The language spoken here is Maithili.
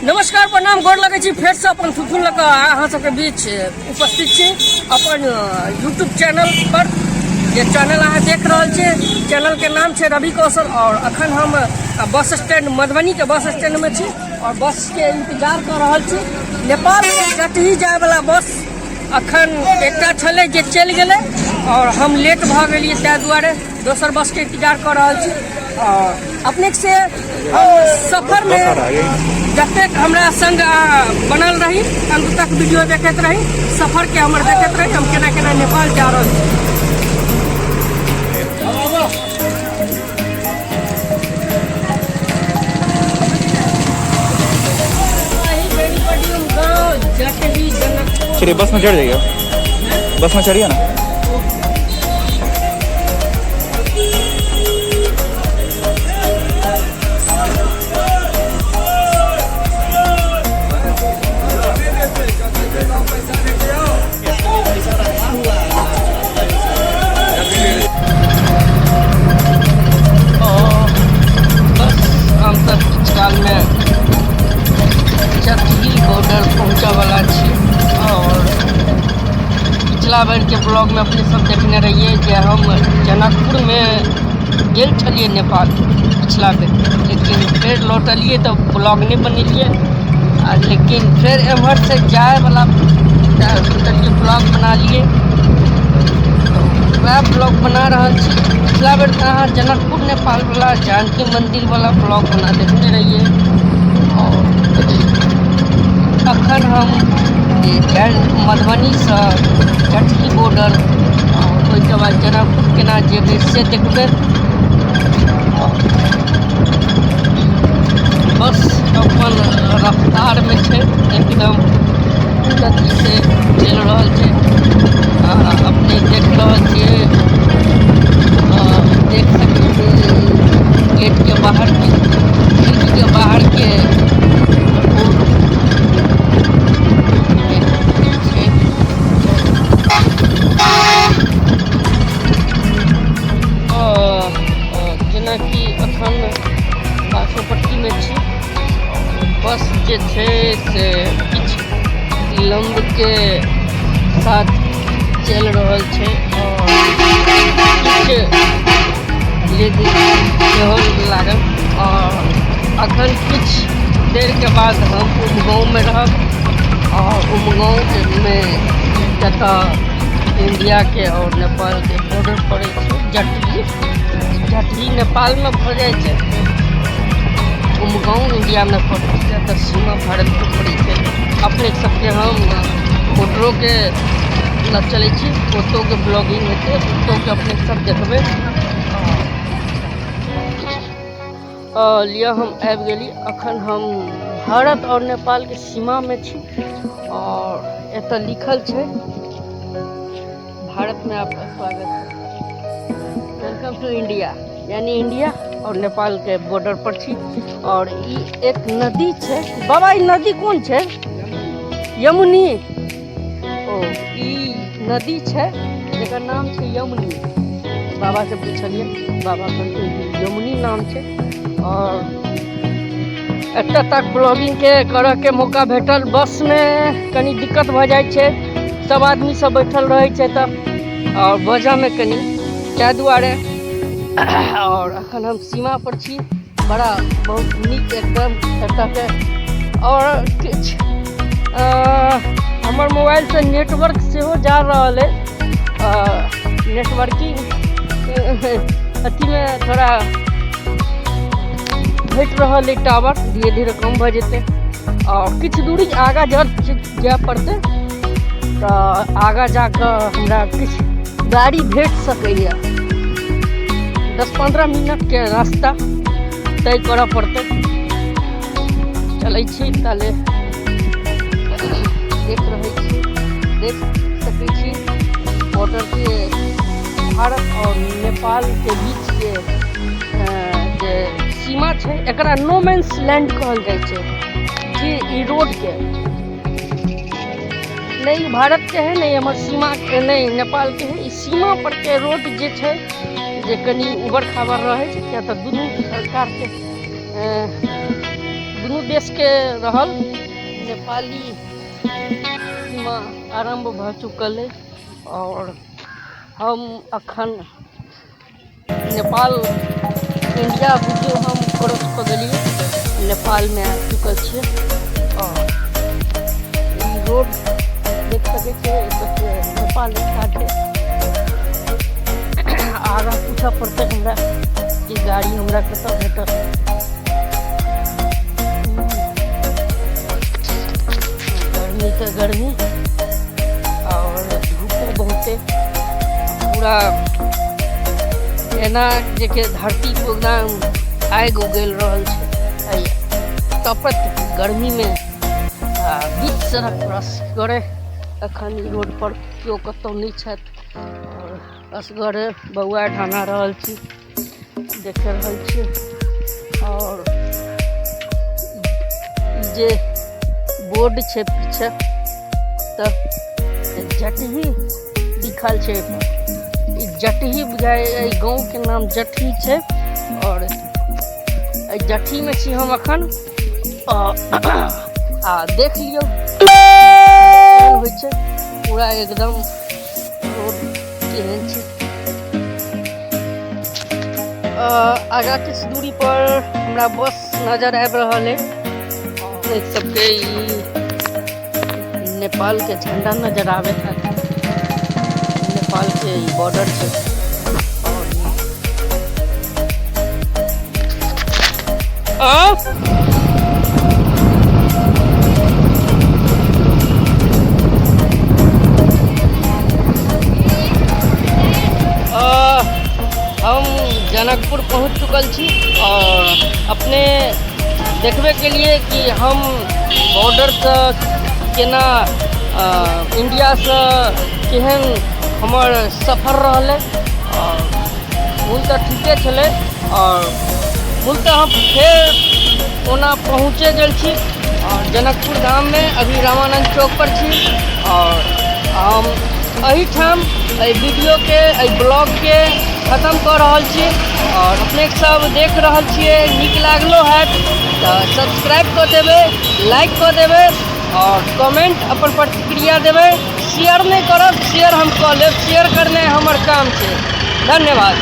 नमस्कार प्रणाम गोर लगे छी फेर से अपन फुफुल लऽ कऽ अहाँ सबके बीच उपस्थित छी अपन यूट्यूब चैनल पर। जे चैनल अहाँ देख रहल छी चैनल के नाम छै रवि कौशल। और अखन हम बस स्टैंड मधुबनी के बस स्टैंड में छी और बस के इंतजार कर रहल छी। नेपाल के जटही जाय वाला बस अखन एकटा छलै जे चलि गेलै और हम लेट भऽ गेलियै ताहि दुआरे दोसर बस के इंतजार कर रहल छी। और अपने से हम सफर में जतेक हमरा संग बनल रही अंत तक वीडियो देखते रही, सफर के हमर देखते रही हम केना केना नेपाल जा रहल छी। चलिए बस में चढ़ जाइए, बस में चढ़िए ना। पिछला बेर के ब्लॉग में अपने सब देखने रहिए कि हम जनकपुर में गेल छलिए नेपाल पिछला बेर, लेकिन फिर लौटलिए तो ब्लॉग नहीं बनेलिए। लेकिन फिर एम्हर से जाए वाला सोचलिए ब्लॉग बना लिए, वह ब्लॉग बना रहा छी। पिछला बेर अहाँ जनकपुर नेपाल वाला जानकी मंदिर वाला ब्लॉग बना देखने रहिए। और अखन हम मधुबनी से जटही बॉर्डर और ओहिके बाद जनकपुर केना जेबै से देखबै। बस अपन रफ्तार में छै, एकदम गति से चल रहल छै। अपने देख रहल छियै, देख सकै छियै गेट के बाहर के बाहर के बासोपट्टी में छी। बस जे छै से किछु विलम्ब के साथ चल रहल छै और किछु सेहो लागल। और अखन किछु देर के बाद हम उमगाँव में रहब और उमगाँव में जतऽ इंडिया के और नेपाल के बॉर्डर पड़े छै जटही नेपाल में भऽ जाइ छै, उमगाँव इंडिया में पड़े छै, तऽ सीमा भारत के पड़े छै। अपने सबके हम फोटो के न चले छी, फोटो के ब्लॉगिंग हेतै, फोटो के अपने सब देखबै। लिया हम आबि गेली, अखन हम भारत और नेपाल के सीमा में छी। और एतऽ लिखल छै भारत में आपका स्वागत है, वेलकम टू इंडिया, यानी इंडिया और नेपाल के बॉर्डर पर छी। और ई एक नदी छै, बाबा ई नदी कौन छै? यमुनी। ओ ई नदी छै जेकर नाम छै यमुनी। बाबा से पूछलिए, बाबा कहलकै यमुनी नाम छै। और एतऽ तक ब्लॉगिंग के करऽ के मौका भेटल। बस में कनी दिक्कत भऽ जाइ छै, सब आदमी सब बैठल रहे छै तब और वजह में कनी ताहि दुआरे। और अखन हम सीमा पर छी, बड़ा बहुत नीक एकदम एतऽ के। और किछु हमर मोबाइल से नेटवर्क सेहो जा रहल है, नेटवर्किंग अथी में थोड़ा घट रहल है, टावर धीरे धीरे कम भऽ जेतै। और किछु दूरी आगाँ जाय पड़तै तऽ आगाँ जाकऽ हमरा किछु गाड़ी भेट सकैए। 10-15 मिनट के रास्ता तय करऽ पड़तै। चलै छी ताले देख सकै छी बॉर्डर के भारत और नेपाल के बीच के जे सीमा छै एकरा नो मैंस लैंड कहल जाइ छै। जे ई रोड के नहीं भारत के है, नहीं हमर सीमा के, नहीं नेपाल के है। इस सीमा पर के रोड जे छै जे कनी उबड़ खाबड़ रहे छै, किया तऽ दुनू सरकार के दुनू देश के रहल नेपाली सीमा आरंभ भ चुकल है और हम अखन नेपाल इंडिया बुझियो हम क्रॉस कऽ गेलियै नेपाल में आ चुकल छियै और ई रोड देख सकै छियै एतऽ नेपाल स्टार्ट है। आगाँ पूछऽ पड़तै हमरा कि गाड़ी हमरा कतऽ भेटत। गर्मी तऽ गर्मी और धूपो बहुते पूरा एना जे कि धरती पर एकदम आगि उगल रहल छै तपत गर्मी में बीच सड़क क्रॉस करे अखन ई रोड पर केओ कतौ नहीं छथि और असगरे बौआ ढाना रहल छी देख रहल छी और जे बोर्ड छै पीछे तऽ जटही लिखल छै ई जटही बुझाय गाँव के नाम जटही छै और जटही में छी हम अखन आ देख लियो होइ छै पूरा एकदम रोड केहन छै। आगा के दूरी पर हमरा बस नजर आबि रहल है देख सबके नेपाल के झंडा नजर आवे था नेपाल के बॉर्डर छै हम जनकपुर पहुंच चुकल छी और अपने देखबे के लिए कि हम बॉर्डर से केना इंडिया से केहन हमर सफर रहले और मूल तो ठीके छले और मूल तो हम फिर ओना पहुँचे गेल छी और जनकपुर धाम में अभी रामानंद चौक पर छी और हम एहिठाम वीडियो के ब्लॉग के खत्म कर रहल छी और अपने सब देख रहल छियै नीक लागलो है तो सब्सक्राइब कर देवे लाइक कर देवे और कमेंट अपन प्रतिक्रिया देवे शेयर नहीं करब शेयर हम कऽ लेब शेयर करने हमर काम छै। धन्यवाद।